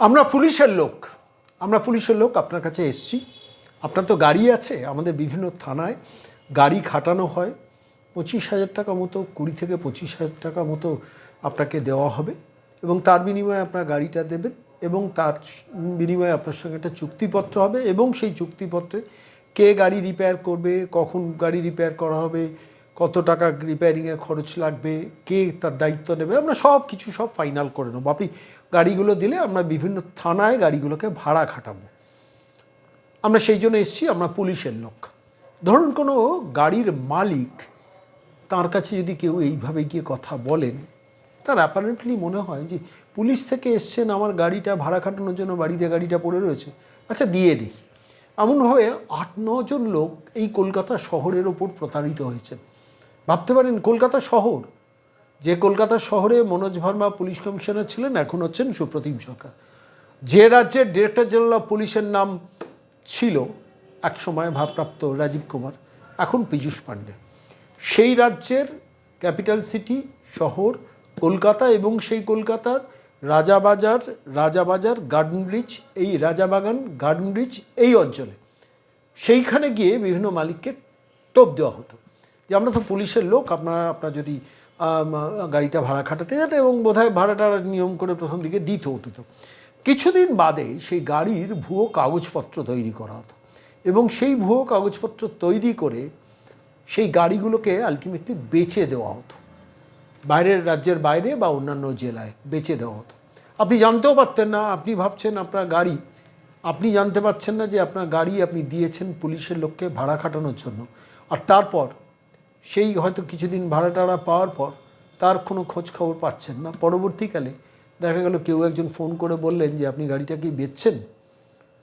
আমরা পুলিশের লোক আপনার কাছে এসছি। আপনার তো গাড়ি আছে, আমাদের বিভিন্ন থানায় গাড়ি খাটানো হয়। 25,000 টাকা মতো, 20 থেকে 25,000 টাকা মতো আপনাকে দেওয়া হবে এবং তার বিনিময়ে আপনার গাড়িটা দেবেন এবং তার বিনিময়ে আপনার সঙ্গে একটা চুক্তিপত্র হবে এবং সেই চুক্তিপত্রে কে গাড়ি রিপেয়ার করবে, কখন গাড়ি রিপেয়ার করা হবে, কত টাকা রিপেয়ারিংয়ে খরচ লাগবে, কে তার দায়িত্ব নেবে, আমরা সব কিছু ফাইনাল করে নেবো। আপনি গাড়িগুলো দিলে আমরা বিভিন্ন থানায় গাড়িগুলোকে ভাড়া খাটাবো। আমরা সেই জন্য এসেছি, আমরা পুলিশের লোক। ধরুন কোনো গাড়ির মালিক, তার কাছে যদি কেউ এইভাবে গিয়ে কথা বলেন, তার অ্যাপারেন্টলি মনে হয় যে পুলিশ থেকে এসছেন, আমার গাড়িটা ভাড়া খাটানোর জন্য বাড়িতে গাড়িটা পড়ে রয়েছে, আচ্ছা দিয়ে দেখি। এমনভাবে 8-9 জন লোক এই কলকাতা শহরের ওপর প্রতারিত হয়েছেন। ভাবতে পারেন কলকাতা শহর, যে কলকাতা শহরে মনোজ ভার্মা পুলিশ কমিশনার ছিলেন, এখন হচ্ছেন সুপ্রতিম সরকার। যে রাজ্যের ডিরেক্টর জেনারেল অফ পুলিশের নাম ছিল একসময় ভারপ্রাপ্ত রাজীব কুমার, এখন পীযূষ পাণ্ডে। সেই রাজ্যের ক্যাপিটাল সিটি শহর কলকাতা এবং সেই কলকাতার রাজাবাজার গার্ডেন ব্রিজ, এই রাজাবাগান গার্ডেন ব্রিজ এই অঞ্চলে সেইখানে গিয়ে বিভিন্ন মালিককে টোপ দেওয়া হতো যে আমরা তো পুলিশের লোক, আপনার যদি গাড়িটা ভাড়া খাটাতে যান, এবং বোধহয় ভাড়াটা নিয়ম করে প্রথম দিকে দিত উঠিত। কিছুদিন বাদে সেই গাড়ির ভুয়ো কাগজপত্র তৈরি করা হতো এবং সেই ভুয়ো কাগজপত্র তৈরি করে সেই গাড়িগুলোকে আলটিমেটলি বেচে দেওয়া হতো, বাইরের রাজ্যের বাইরে বা অন্যান্য জেলায় বেচে দেওয়া হতো। আপনি জানতেও পারতেন না, আপনি ভাবছেন আপনার গাড়ি, আপনি জানতে পারছেন না যে আপনার গাড়ি আপনি দিয়েছেন পুলিশের লোককে ভাড়া খাটানোর জন্য। আর তারপর সেই হয়তো কিছুদিন ভাড়া টাড়া পাওয়ার পর তার কোনো খোঁজ খবর পাচ্ছেন না। পরবর্তীকালে দেখা গেল কেউ একজন ফোন করে বললেন যে আপনি গাড়িটা কি বেচছেন,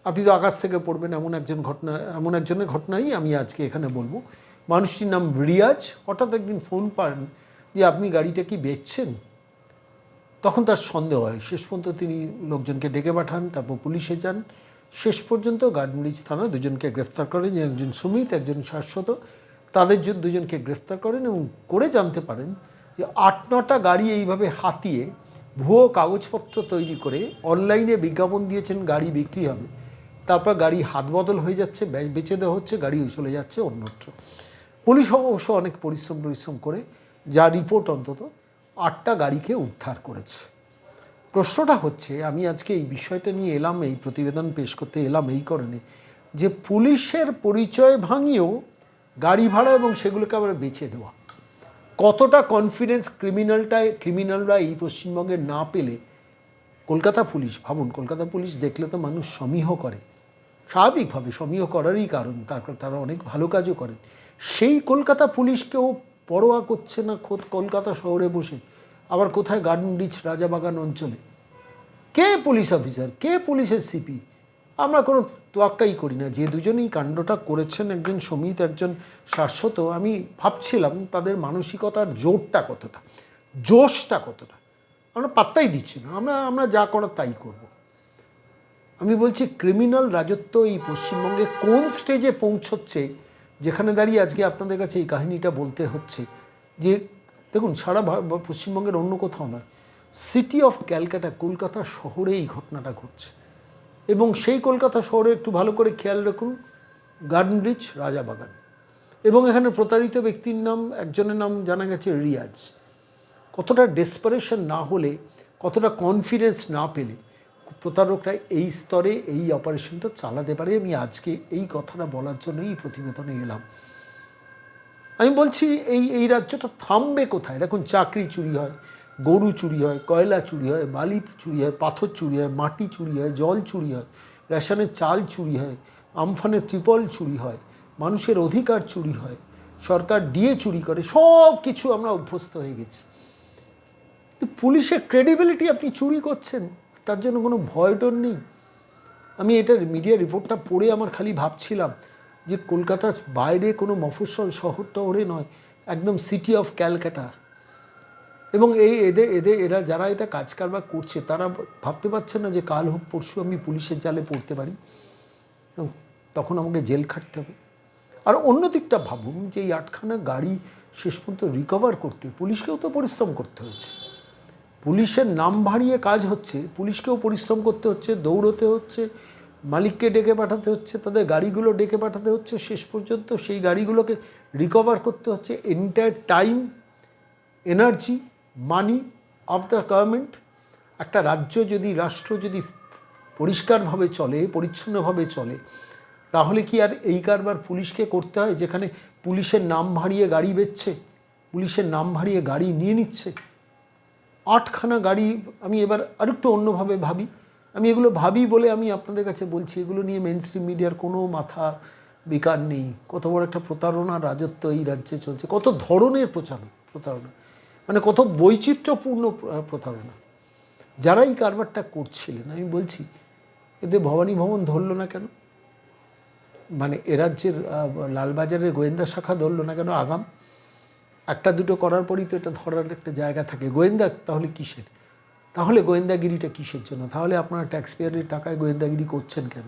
আপনি তো আকাশ থেকে পড়বেন, এমন একজনের ঘটনাই আমি আজকে এখানে বলবো। মানুষটির নাম রিয়াজ। হঠাৎ একদিন ফোন পান যে আপনি গাড়িটা কি বেচছেন। তখন তার সন্দেহ হয়, শেষ পর্যন্ত তিনি লোকজনকে ডেকে পাঠান, তারপর পুলিশে যান। শেষ পর্যন্ত গার্ডেন ব্রিজ থানা দুজনকে গ্রেফতার করেন, একজন সুমিত, একজন শাশ্বত। তাদের দুজনকে গ্রেফতার করেন এবং করে জানতে পারেন যে 8-9টা গাড়ি এইভাবে হাতিয়ে ভুয়ো কাগজপত্র তৈরি করে অনলাইনে বিজ্ঞাপন দিয়েছেন গাড়ি বিক্রি হবে, তারপর গাড়ি হাত বদল হয়ে যাচ্ছে, বেচে দেওয়া হচ্ছে, গাড়ি চলে যাচ্ছে অন্যত্র। পুলিশ অবশ্য অনেক পরিশ্রম করে, যা রিপোর্ট অন্তত 8টা গাড়িকে উদ্ধার করেছে। প্রশ্নটা হচ্ছে, আমি আজকে এই বিষয়টা নিয়ে এলাম, এই প্রতিবেদন পেশ করতে এলাম এই কারণে যে পুলিশের পরিচয় ভাঙিয়েও গাড়ি ভাড়া এবং সেগুলোকে আবার বেচে দেওয়া, কতটা কনফিডেন্স ক্রিমিনালরা এই পশ্চিমবঙ্গে না পেলে কলকাতা পুলিশ, ভাবুন কলকাতা পুলিশ দেখলে তো মানুষ সমীহ করে, স্বাভাবিকভাবে সমীহ করারই কারণ, তারা অনেক ভালো কাজও করেন। সেই কলকাতা পুলিশকেও পরোয়া করছে না খোদ কলকাতা শহরে বসে, আবার কোথায় গার্ডেন ব্রিজ রাজাবাগান অঞ্চলে। কে পুলিশ অফিসার, কে পুলিশের সিপি, আমরা কোনো তোয়াক্কাই করি না। যে দুজনেই কাণ্ডটা করেছেন, একজন সমিত, একজন শাশ্বত, আমি ভাবছিলাম তাদের মানসিকতার জোশটা কতটা আমরা পাত্তাই দিচ্ছি না। আমরা যা করার তাই করব। আমি বলছি ক্রিমিনাল রাজত্ব এই পশ্চিমবঙ্গে কোন স্টেজে পৌঁছচ্ছে, যেখানে দাঁড়িয়ে আজকে আপনাদের কাছে এই কাহিনীটা বলতে হচ্ছে। যে দেখুন, সারা পশ্চিমবঙ্গের অন্য কোথাও নয়, সিটি অফ ক্যালকাটা, কলকাতা শহরে এই ঘটনাটা ঘটছে। এবং সেই কলকাতা শহরে একটু ভালো করে খেয়াল রাখুন, গার্ডেন ব্রিজ রাজাবাগান, এবং এখানে প্রতারিত ব্যক্তির নাম, একজনের নাম জানা গেছে রিয়াজ। কতটা ডেসপারেশন না হলে, কতটা কনফিডেন্স না পেলে প্রতারকরা এই স্তরে এই অপারেশনটা চালাতে পারে, আমি আজকে এই কথাটা বলার জন্য এই প্রতিবেদনে এলাম। আমি বলছি এই রাজ্যটা থামবে কোথায়? দেখুন, চাকরি চুরি হয়, গরু চুরি হয়, কয়লা চুরি হয়, বালি চুরি হয়, পাথর চুরি হয়, মাটি চুরি হয়, জল চুরি হয়, রেশনের চাল চুরি হয়, আমফানের ত্রিপল চুরি হয়, মানুষের অধিকার চুরি হয়, সরকার ডিএ চুরি করে, সব কিছু আমরা অভ্যস্ত হয়ে গেছি। পুলিশের ক্রেডিবিলিটি আপনি চুরি করছেন, তার জন্য কোনো ভয় ডর নেই। আমি এটার মিডিয়া রিপোর্টটা পড়ে আমার খালি ভাবছিলাম যে কলকাতার বাইরে কোনো মফস্বল শহর টহরে নয়, একদম সিটি অফ ক্যালকাটা। এবং এরা যারা এটা কাজ কারবার করছে, তারা ভাবতে পারছে না যে কাল হোক পরশু আমি পুলিশের জালে পড়তে পারি, তখন আমাকে জেল খাটতে হবে। আর অন্য দিকটা ভাবুন যে এই 8খানা গাড়ি শেষ পর্যন্ত রিকভার করতে পুলিশকেও তো পরিশ্রম করতে হয়েছে। পুলিশের নাম ভারিয়ে কাজ হচ্ছে, পুলিশকেও পরিশ্রম করতে হচ্ছে, দৌড়তে হচ্ছে, মালিককে ডেকে পাঠাতে হচ্ছে, তাদের গাড়িগুলো ডেকে পাঠাতে হচ্ছে, শেষ পর্যন্ত সেই গাড়িগুলোকে রিকভার করতে হচ্ছে। Entire time, energy, money of the government. একটা রাজ্য যদি, রাষ্ট্র যদি পরিষ্কারভাবে চলে, পরিচ্ছন্নভাবে চলে, তাহলে কি আর এই কারবার পুলিশকে করতে হয়, যেখানে পুলিশের নাম ভারিয়ে গাড়ি বেচছে, পুলিশের নাম ভারিয়ে গাড়ি নিয়ে নিচ্ছে। 8খানা গাড়ি, আমি এবার আরেকটু অন্যভাবে ভাবি, আমি এগুলো ভাবি বলে আমি আপনাদের কাছে বলছি, এগুলো নিয়ে মেইন স্ট্রিম মিডিয়ার কোনো মাথা বিকার নেই। কত বড় একটা প্রতারণার রাজত্ব এই রাজ্যে চলছে, কত ধরনের প্রতারণা, মানে কত বৈচিত্র্যপূর্ণ প্রতারণা। যারা এই কারবারটা করছিলেন, আমি বলছি এদের ভবানী ভবন ধরল না কেন? মানে এ রাজ্যের লালবাজারের গোয়েন্দা শাখা ধরল না কেন? আগাম একটা দুটো করার পরই তো এটা ধরার একটা জায়গা থাকে। গোয়েন্দা তাহলে কিসের? তাহলে গোয়েন্দাগিরিটা কিসের জন্য? তাহলে আপনারা ট্যাক্সপেয়ারের টাকায় গোয়েন্দাগিরি করছেন কেন?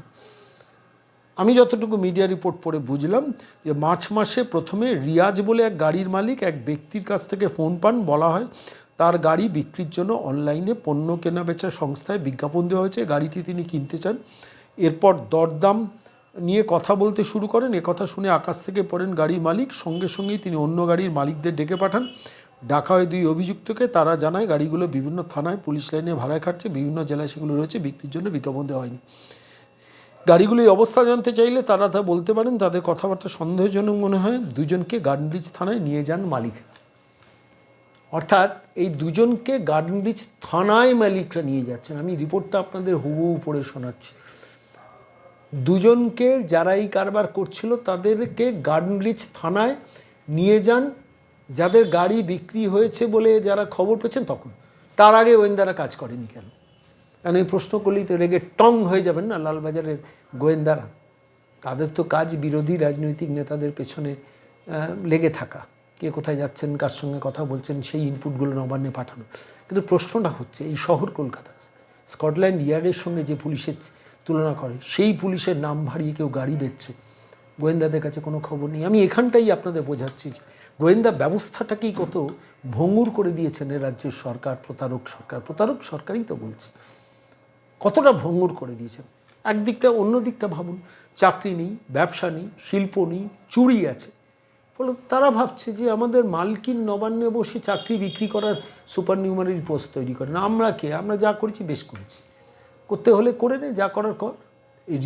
আমি যতটুকু মিডিয়া রিপোর্ট পড়ে বুঝলাম যে মার্চ মাসে প্রথমে রিয়াজ বলে এক গাড়ির মালিক এক ব্যক্তির কাছ থেকে ফোন পান। বলা হয় তার গাড়ি বিক্রির জন্য অনলাইনে পণ্য কেনা বেচা সংস্থায় বিজ্ঞাপন দেওয়া হয়েছে, গাড়িটি তিনি কিনতে চান। এরপর দরদাম নিয়ে কথা বলতে শুরু করেন। একথা শুনে আকাশ থেকে পড়েন গাড়ির মালিক। সঙ্গে সঙ্গেই তিনি অন্য গাড়ির মালিকদের ডেকে পাঠান। ডাকা হয় 2 অভিযুক্তকে। তারা জানায় গাড়িগুলো বিভিন্ন থানায়, পুলিশ লাইনে ভাড়ায় খাটছে, বিভিন্ন জেলায় সেগুলো রয়েছে, বিক্রির জন্য বিজ্ঞাপন দেওয়া হয়নি। গাড়িগুলির অবস্থা জানতে চাইলে তারা তা বলতে পারেন। তাদের কথাবার্তা সন্দেহজনক মনে হয়। দুজনকে গার্ডেনরিচ থানায় নিয়ে যান মালিকরা। অর্থাৎ এই দুজনকে গার্ডেনরিচ থানায় মালিকরা নিয়ে যাচ্ছেন। আমি রিপোর্টটা আপনাদের হুবহু পড়ে শোনাচ্ছি। দুজনকে যারা এই কারবার করছিল তাদেরকে গার্ডেনরিচ থানায় নিয়ে যান, যাদের গাড়ি বিক্রি হয়েছে বলে যারা খবর পেয়েছেন তখন। তার আগে গোয়েন্দারা কাজ করেনি কেন? কারণ এই প্রশ্ন করলেই তো রেগে টং হয়ে যাবেন না লালবাজারের গোয়েন্দারা। তাদের তো কাজ বিরোধী রাজনৈতিক নেতাদের পেছনে লেগে থাকা, কে কোথায় যাচ্ছেন, কার সঙ্গে কথা বলছেন, সেই ইনপুটগুলো নবান্নে পাঠানো। কিন্তু প্রশ্নটা হচ্ছে, এই শহর কলকাতা, স্কটল্যান্ড ইয়ার্ডের সঙ্গে যে পুলিশের তুলনা করে, সেই পুলিশের নাম ভারিয়ে কেউ গাড়ি বেচছে, গোয়েন্দাদের কাছে কোনো খবর নেই। আমি এখানটাই আপনাদের বোঝাচ্ছি যে গোয়েন্দা ব্যবস্থাটাকেই কত ভঙ্গুর করে দিয়েছেন এ রাজ্যের সরকার, প্রতারক সরকারই তো বলছি, কতটা ভঙ্গুর করে দিয়েছেন। একদিকটা, অন্য দিকটা ভাবুন, চাকরি নেই, ব্যবসা নেই, শিল্প নেই, চুরি আছে। ফলে তারা ভাবছে যে আমাদের মালকিন নবান্নে বসে চাকরি বিক্রি করার সুপার নিউমারি পোস্ট তৈরি করেন। আমরা কে? আমরা যা করেছি বেশ করেছি, করতে হলে করে নে, যা করার কর। এই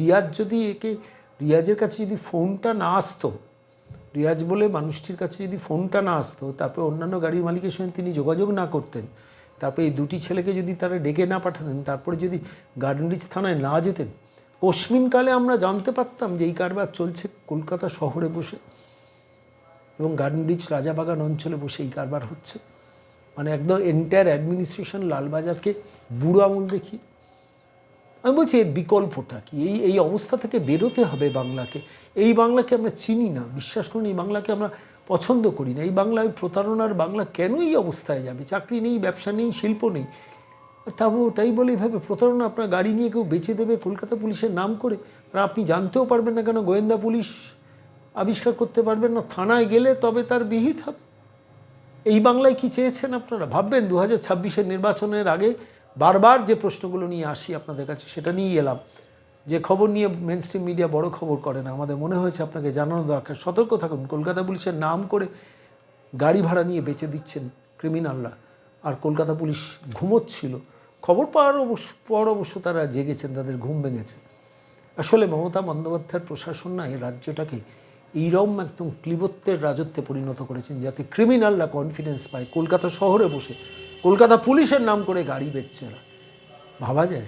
রিয়াজের কাছে যদি ফোনটা না আসতো, রিয়াজ বলে মানুষটির কাছে যদি ফোনটা না আসতো, তারপরে অন্যান্য গাড়ির মালিকের সঙ্গে তিনি যোগাযোগ না করতেন, তারপরে এই দুটি ছেলেকে যদি তারা ডেকে না পাঠাতেন, তারপরে যদি গার্ডেনরিচ থানায় না যেতেন, কস্মিনকালে আমরা জানতে পারতাম যে এই কারবার চলছে কলকাতা শহরে বসে এবং গার্ডেনরিচ রাজাবাগান অঞ্চলে বসে এই কারবার হচ্ছে। মানে একদম এন্টায়ার অ্যাডমিনিস্ট্রেশন লালবাজারকে বুড়ো আঙুল দেখি। আমি বলছি এর বিকল্পটা কি? এই অবস্থা থেকে বেরোতে হবে বাংলাকে। এই বাংলাকে আমরা চিনি না, বিশ্বাস করুন, এই বাংলাকে আমরা পছন্দ করি না। এই বাংলায় প্রতারণার বাংলা কেন এই অবস্থায় যাবে? চাকরি নেই, ব্যবসা নেই, শিল্প নেই, তাই বলে এইভাবে প্রতারণা। আপনার গাড়ি নিয়ে কেউ বেচে দেবে কলকাতা পুলিশের নাম করে, আর আপনি জানতেও পারবেন না কেন, গোয়েন্দা পুলিশ আবিষ্কার করতে পারবেন না, থানায় গেলে তবে তার বিহিত হবে। এই বাংলায় কি চেয়েছেন আপনারা? ভাববেন 2026-এর নির্বাচনের আগে বারবার যে প্রশ্নগুলো নিয়ে আসি আপনাদের কাছে, সেটা নিয়েই এলাম। যে খবর নিয়ে মেইন স্ট্রিম মিডিয়া বড় খবর করে না, আমাদের মনে হয়েছে আপনাকে জানানো দরকার। সতর্ক থাকুন, কলকাতা পুলিশের নাম করে গাড়ি ভাড়া নিয়ে বেচে দিচ্ছেন ক্রিমিনালরা, আর কলকাতা পুলিশ ঘুমোচ্ছিল। খবর পাওয়ার পর অবশ্য তারা জেগেছেন, তাদের ঘুম ভেঙেছে। আসলে মমতা বন্দ্যোপাধ্যায়ের প্রশাসন না এই রাজ্যটাকে এইরকম একদম ক্লিবত্বের রাজত্বে পরিণত করেছেন, যাতে ক্রিমিনালরা কনফিডেন্স পায় কলকাতা শহরে বসে কলকাতা পুলিশের নাম করে গাড়ি বেচছে না। ভাবা যায়?